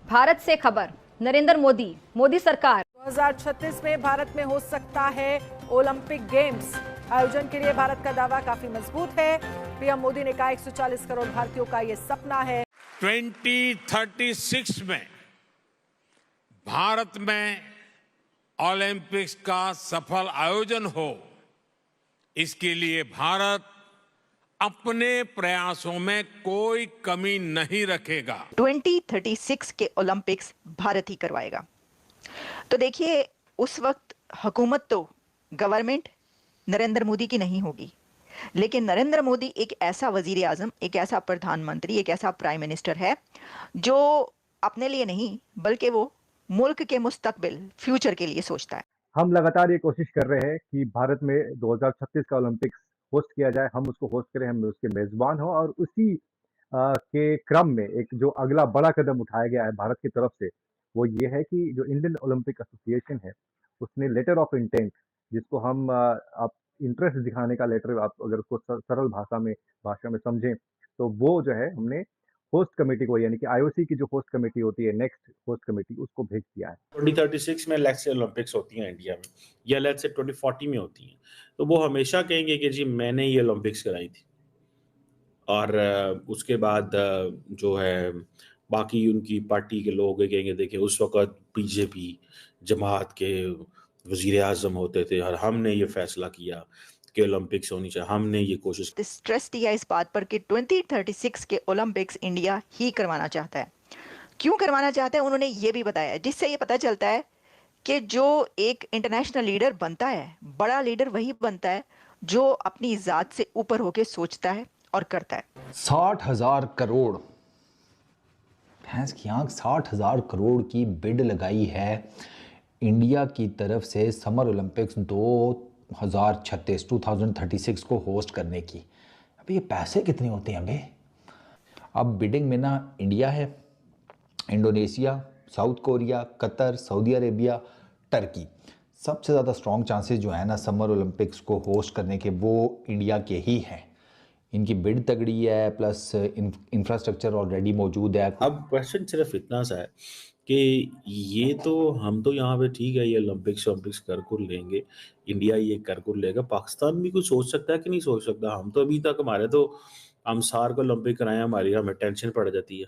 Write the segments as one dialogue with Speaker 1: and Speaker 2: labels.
Speaker 1: भारत से खबर, नरेंद्र मोदी सरकार
Speaker 2: 2036 में भारत में हो सकता है ओलंपिक गेम्स। आयोजन के लिए भारत का दावा काफी मजबूत है। पीएम मोदी ने कहा 140 करोड़ भारतीयों का ये सपना है।
Speaker 3: 2036 में भारत में ओलंपिक्स का सफल आयोजन हो, इसके लिए भारत अपने प्रयासों में कोई कमी नहीं रखेगा।
Speaker 4: 2036 के ओलंपिक्स भारत ही करवाएगा। तो देखिए, उस वक्त हुकूमत तो गवर्नमेंट नरेंद्र मोदी की नहीं होगी, लेकिन नरेंद्र मोदी एक ऐसा वजीर आजम, एक ऐसा प्रधानमंत्री, एक ऐसा प्राइम मिनिस्टर है जो अपने लिए नहीं बल्कि वो मुल्क के मुस्तकबिल, फ्यूचर के लिए सोचता है।
Speaker 5: हम लगातार ये कोशिश कर रहे हैं कि भारत में 2036 का ओलंपिक्स होस्ट किया जाए, हम उसको होस्ट करें, हम उसके मेजबान हों, और उसी के क्रम में एक जो अगला बड़ा कदम उठाया गया है भारत की तरफ से, वो ये है कि जो इंडियन ओलंपिक एसोसिएशन है, उसने लेटर ऑफ इंटेंट, जिसको हम आप इंटरेस्ट दिखाने का लेटर, आप अगर उसको सरल भाषा में समझें, तो वो जो है हमने होस्ट कमेटी को, यानी कि आईओसी की जो होस्ट कमेटी होती है, नेक्स्ट होस्ट कमेटी, उसको भेज दिया है।
Speaker 6: 2036 में लेट्स से ओलंपिक्स होती हैं इंडिया में, या लेट्स से 2040 में होती हैं, तो वो हमेशा कहेंगे कि जी मैंने ये ओलंपिक्स कराई थी। और उसके बाद जो है बाकी उनकी पार्टी के लोग कहेंगे देखिए उस वक़्त बीजेपी जमात के वज़ीर आज़म होते थे और हमने ये फैसला किया कि ओलंपिक्स होनी चाहिए, हमने ये कोशिश।
Speaker 4: स्ट्रेस दिया इस बात पर कि 2036 के ओलंपिक्स इंडिया ही करवाना चाहता है। क्यों करवाना चाहता है उन्होंने ये भी बताया, जिससे ये पता चलता है कि जो एक इंटरनेशनल लीडर बनता है, बड़ा लीडर वही बनता है जो अपनी ज़ात से ऊपर होकर सोचता है और करता है।
Speaker 7: 60,000 करोड़, भैंस की आंख, 60,000 करोड़ की बिड लगाई है इंडिया की तरफ से समर ओलंपिक्स 2036 को होस्ट करने की। अभी ये पैसे कितने होते हैं अबे? अब बिडिंग में ना इंडिया है, Indonesia, south Korea, Qatar, Saudi Arabia, Turkey. सबसे ज़्यादा स्ट्रॉन्ग चांसेस जो है ना समर ओलंपिक्स को होस्ट करने के, वो इंडिया के ही हैं। इनकी बिड तगड़ी है, प्लस इंफ्रास्ट्रक्चर ऑलरेडी मौजूद है।
Speaker 6: अब क्वेश्चन सिर्फ इतना सा है कि ये तो हम तो यहाँ पे ठीक है, ये ओलंपिक्स कर कुल लेंगे, इंडिया ये कर कुल लेगा, पाकिस्तान भी कुछ सोच सकता है कि नहीं सोच सकता? हम तो अभी तक हमारे तो हम सार को ओलंपिक कराएं, हमारी हमें टेंशन पड़ जाती है।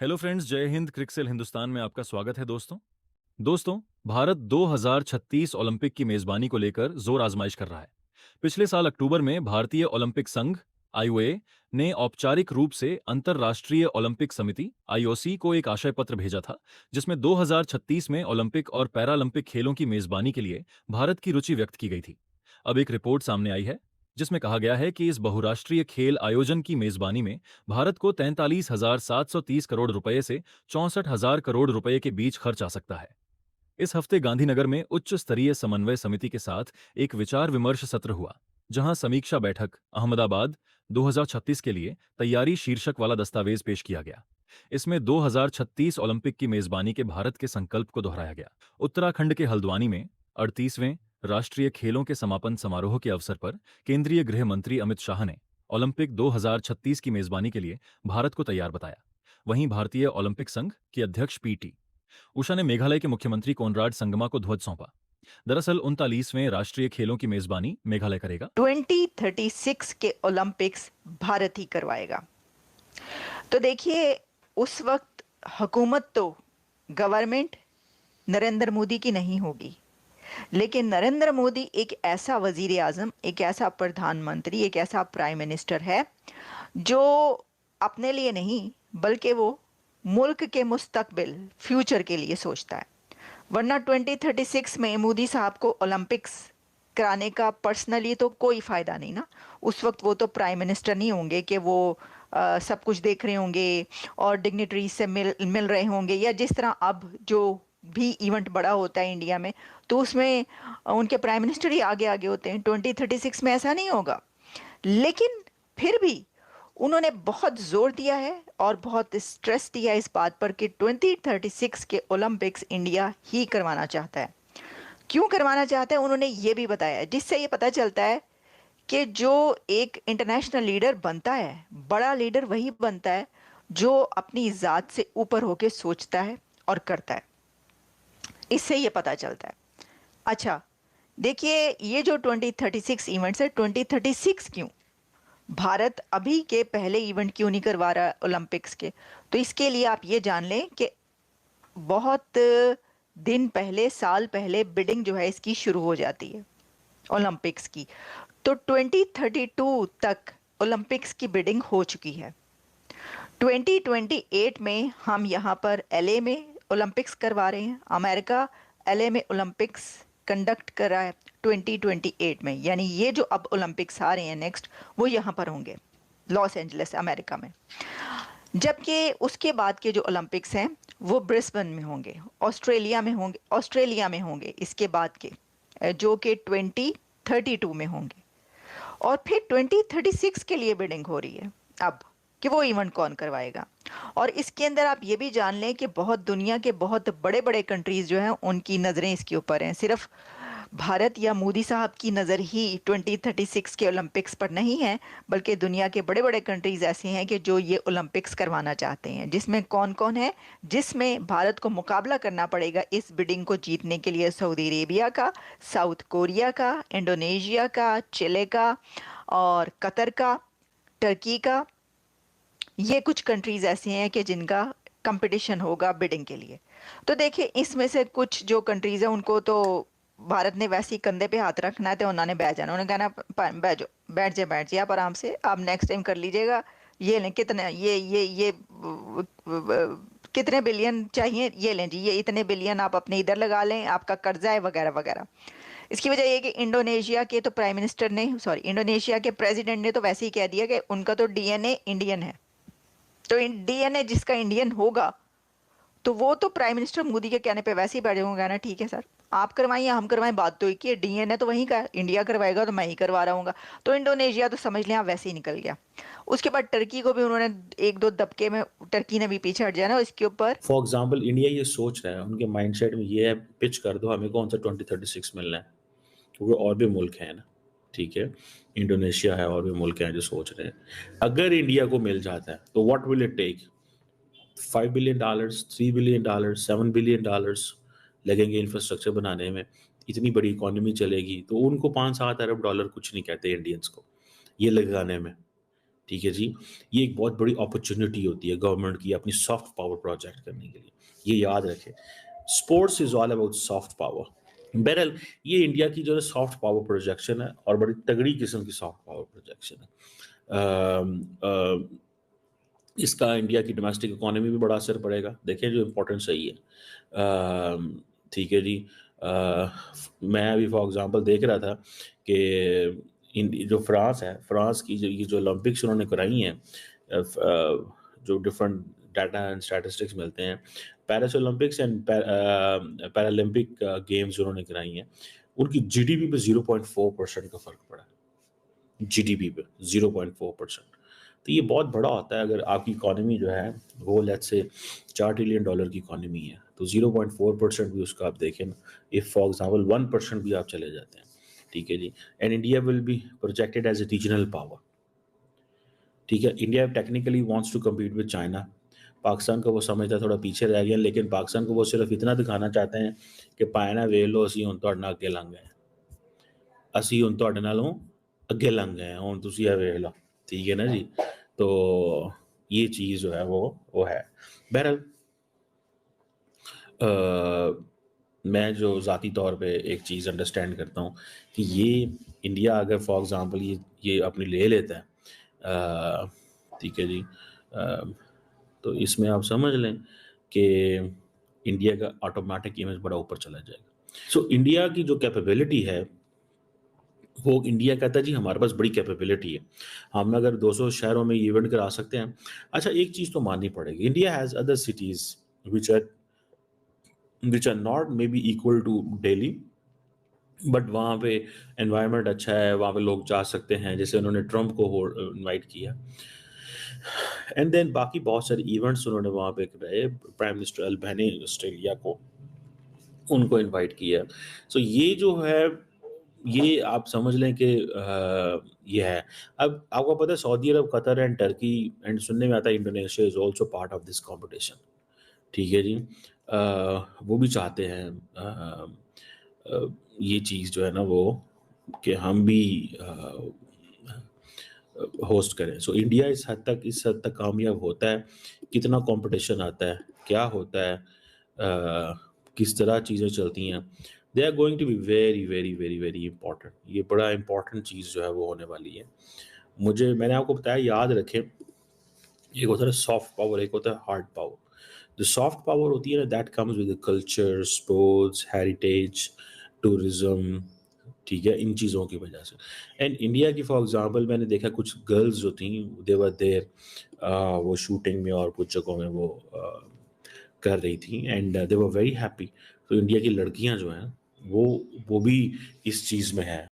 Speaker 8: हेलो फ्रेंड्स, जय हिंद। क्रिकसेल हिंदुस्तान में आपका स्वागत है दोस्तों, भारत 2036 ओलंपिक की मेजबानी को लेकर जोर आजमाइश कर रहा है। पिछले साल अक्टूबर में भारतीय ओलंपिक संघ आईओए ने औपचारिक रूप से अंतर्राष्ट्रीय ओलंपिक समिति आईओसी को एक आशय पत्र भेजा था, जिसमें 2036 में ओलंपिक और पैरालंपिक खेलों की मेजबानी के लिए भारत की रुचि व्यक्त की गई थी। अब एक रिपोर्ट सामने आई है जिसमें कहा गया है कि इस बहुराष्ट्रीय खेल आयोजन की मेजबानी में भारत को 43,730 करोड़ रुपए से 64,000 करोड़ रुपए के बीच खर्च आ सकता है। इस हफ्ते गांधीनगर में उच्च स्तरीय समन्वय समिति के साथ एक विचार विमर्श सत्र हुआ, जहां समीक्षा बैठक अहमदाबाद 2036 के लिए तैयारी शीर्षक वाला दस्तावेज पेश किया गया। इसमें 2036 ओलंपिक की मेजबानी के भारत के संकल्प को दोहराया गया। उत्तराखंड के हल्द्वानी में 38वें राष्ट्रीय खेलों के समापन समारोह के अवसर पर केंद्रीय गृह मंत्री अमित शाह ने ओलंपिक 2036 की मेजबानी के लिए भारत को तैयार बताया। वहीं भारतीय ओलंपिक संघ की अध्यक्ष पीटी उषा ने मेघालय के मुख्यमंत्री कोनराड संगमा को ध्वज सौंपा। दरअसल 39वें राष्ट्रीय खेलों की मेजबानी मेघालय करेगा।
Speaker 4: 2036 के ओलंपिक्स भारत ही करवाएगा। तो देखिए, उस वक्त हुकूमत तो गवर्नमेंट नरेंद्र मोदी की नहीं होगी, लेकिन नरेंद्र मोदी एक ऐसा वजीर आजम, एक ऐसा प्रधानमंत्री, एक ऐसा प्राइम मिनिस्टर है जो अपने लिए नहीं बल्कि वो मुल्क के मुस्तकबिल, फ्यूचर के लिए सोचता है। वरना 2036 में मोदी साहब को ओलंपिक्स कराने का पर्सनली तो कोई फ़ायदा नहीं ना। उस वक्त वो तो प्राइम मिनिस्टर नहीं होंगे कि वो सब कुछ देख रहे होंगे और डिग्निटरीज से मिल रहे होंगे, या जिस तरह अब जो भी इवेंट बड़ा होता है इंडिया में तो उसमें उनके प्राइम मिनिस्टर ही आगे आगे होते हैं। 2036 में ऐसा नहीं होगा, लेकिन फिर भी उन्होंने बहुत जोर दिया है और बहुत स्ट्रेस दिया इस बात पर कि 2036 के ओलंपिक्स इंडिया ही करवाना चाहता है। क्यों करवाना चाहता है उन्होंने ये भी बताया, जिससे ये पता चलता है कि जो एक इंटरनेशनल लीडर बनता है, बड़ा लीडर वही बनता है जो अपनी ज़ात से ऊपर होके सोचता है और करता है। इससे ये पता चलता है। अच्छा, देखिए ये जो 2036 इवेंट्स है, 2036 क्यों? भारत अभी के पहले इवेंट क्यों नहीं करवा रहा ओलंपिक्स के? तो इसके लिए आप ये जान लें कि बहुत दिन पहले, साल पहले बिडिंग जो है इसकी शुरू हो जाती है ओलंपिक्स की। तो 2032 तक ओलंपिक्स की बिडिंग हो चुकी है। 2028 में हम यहाँ पर एलए में ओलंपिक्स करवा रहे हैं। अमेरिका एलए में ओलंपिक्स कंडक्ट कर रहा है 2028 में, यानी ये जो अब ओलंपिक्स आ रहे हैं नेक्स्ट, वो यहाँ पर होंगे लॉस एंजलिस अमेरिका में। जबकि उसके बाद के जो ओलंपिक्स हैं वो ब्रिस्बेन में होंगे, ऑस्ट्रेलिया में होंगे इसके बाद के, जो कि 2032 में होंगे। और फिर 2036 के लिए बिडिंग हो रही है अब कि वो इवेंट कौन करवाएगा। और इसके अंदर आप ये भी जान लें कि बहुत दुनिया के बहुत बड़े बड़े कंट्रीज़ जो हैं उनकी नज़रें इसके ऊपर हैं। सिर्फ भारत या मोदी साहब की नज़र ही 2036 के ओलंपिक्स पर नहीं है, बल्कि दुनिया के बड़े बड़े कंट्रीज़ ऐसे हैं कि जो ये ओलंपिक्स करवाना चाहते हैं। जिसमें कौन कौन है? जिसमें भारत को मुकाबला करना पड़ेगा इस बिडिंग को जीतने के लिए सऊदी अरेबिया का, साउथ कोरिया का, इंडोनेशिया का, चिले का और कतर का, टर्की का। ये कुछ कंट्रीज़ ऐसे हैं कि जिनका कंपटीशन होगा बिडिंग के लिए। तो देखिए, इसमें से कुछ जो कंट्रीज़ हैं उनको तो भारत ने वैसे ही कंधे पे हाथ रखना है, तो उन्होंने बैठ जाना, उन्होंने कहना बैठ जाइए आप आराम से, आप नेक्स्ट टाइम कर लीजिएगा। ये लें कितने, ये कितने बिलियन चाहिए, ये लें जी, ये इतने बिलियन आप अपने इधर लगा लें, आपका कर्जा है वगैरह वगैरह। इसकी वजह ये कि इंडोनेशिया के तो प्राइम मिनिस्टर ने, इंडोनेशिया के प्रेसिडेंट ने तो वैसे ही कह दिया कि उनका तो डीएनए इंडियन है। तो डीएनए जिसका इंडियन होगा तो वो तो प्राइम मिनिस्टर मोदी के कहने पे वैसे ही बैठ जाऊंगा ना, ठीक है सर आप करवाइए हम करवाएं, बात तो एक ही है, डीएनए तो वहीं का है, इंडिया करवाएगा तो मैं ही करवा रहा हूँ। तो इंडोनेशिया तो समझ लें आप वैसे ही निकल गया। उसके बाद टर्की को भी उन्होंने एक दो दबके में, टर्की ने भी पीछे हट जाना इसके ऊपर।
Speaker 6: फॉर एग्जाम्पल इंडिया ये सोच रहा है, उनके माइंडसेट में ये है, पिच कर दो हमें कौन सा 2036 मिलना है, क्योंकि और भी मुल्क हैं ना, ठीक है, इंडोनेशिया है और भी मुल्क हैं जो सोच रहे हैं। अगर इंडिया को मिल जाता है तो what will it take? $5 billion, $3 billion, $7 billion लगेंगे इंफ्रास्ट्रक्चर बनाने में। इतनी बड़ी इकोनॉमी चलेगी तो उनको $5-7 अरब कुछ नहीं कहते इंडियंस को ये लगाने में, ठीक है जी। ये एक बहुत बड़ी अपॉर्चुनिटी होती है गवर्नमेंट की अपनी सॉफ्ट पावर प्रोजेक्ट करने के लिए, ये याद रखें। Sports is all about soft power. बहरहाल ये इंडिया की जो है सॉफ्ट पावर प्रोजेक्शन है और बड़ी तगड़ी किस्म की सॉफ्ट पावर प्रोजेक्शन है। इसका इंडिया की डोमेस्टिक इकोनॉमी भी बड़ा असर पड़ेगा। देखें जो इम्पोर्टेंट सही है, ठीक है जी। मैं अभी फॉर एग्जांपल देख रहा था कि जो फ्रांस है, फ्रांस की जो ओलंपिक्स उन्होंने कराई हैं, जो डिफरेंट डाटा एंड स्टैटिस्टिक्स मिलते हैं, Paris Olympics and Paralympic games उन्होंने कराई हैं, उनकी जीडीपी पे 0.4% का फ़र्क पड़ा। जीडीपी पे 0.4%, तो ये बहुत बड़ा होता है। अगर आपकी इकोनॉमी जो है वो लेट्स से $4 ट्रिलियन की इकोनॉमी है, तो 0.4% भी उसका आप देखें ना, इफ़ फॉर एग्जांपल 1% भी आप चले जाते हैं, ठीक है जी, and India will be projected as a regional power, ठीक है। India technically wants to compete with China. Pakistan को वो समझता थोड़ा पीछे रह गया, लेकिन पाकिस्तान को वो सिर्फ इतना दिखाना चाहते हैं कि पायना वे लो असी हुण तुहाडे नाल अगे लंघ गए, असी हुण तुहाडे नालों अगे लंघ गए, हुण तुसीं आ वेख लो, ठीक है ना जी। तो ये चीज़ जो है वो है। बहरहाल मैं जो ज़ाती तौर पे एक चीज़ अंडरस्टैंड करता हूँ कि ये इंडिया अगर फॉर एग्जांपल ये अपनी ले लेता है, ठीक है जी, तो इसमें आप समझ लें कि इंडिया का ऑटोमेटिक इमेज बड़ा ऊपर चला जाएगा। सो इंडिया की जो कैपेबिलिटी है वो इंडिया कहता है जी हमारे पास बड़ी कैपेबिलिटी है, हम अगर 200 शहरों में इवेंट करा सकते हैं। अच्छा, एक चीज़ तो माननी पड़ेगी, India has other cities which are not may be equal to Delhi, but वहाँ पे एनवायरनमेंट अच्छा है, वहाँ पे लोग जा सकते हैं, जैसे उन्होंने ट्रम्प को इनवाइट किया, एंड देन बाकी बहुत सारे इवेंट्स उन्होंने वहाँ पे कराए, प्राइम मिनिस्टर अल्बानी ऑस्ट्रेलिया को उनको इनवाइट किया। सो ये जो है ये आप समझ लें कि ये है। अब आपको पता है Saudi Arab, Qatar and Turkey and सुनने में आता है Indonesia is also part of this competition. ठीक है जी। वो भी चाहते हैं ये चीज़ जो है ना वो कि हम भी होस्ट करें। सो इंडिया इस हद तक कामयाब होता है। कितना कंपटीशन आता है, क्या होता है, किस तरह चीज़ें चलती हैं, they are going to be very very very very important. ये बड़ा इंपॉर्टेंट चीज़ जो है वो होने वाली है। मैंने आपको बताया, याद रखें, एक होता है सॉफ्ट पावर, एक होता है हार्ड पावर। जो सॉफ्ट पावर होती है ना, that comes with culture, sports, heritage, tourism, ठीक है, इन चीज़ों की वजह से। एंड इंडिया की फॉर एग्जांपल मैंने देखा कुछ गर्ल्स जो थी, दे वर देयर, वो शूटिंग में और कुछ जगहों में वो कर रही थी and they were very happy. तो इंडिया की लड़कियां जो हैं वो भी इस चीज़ में है,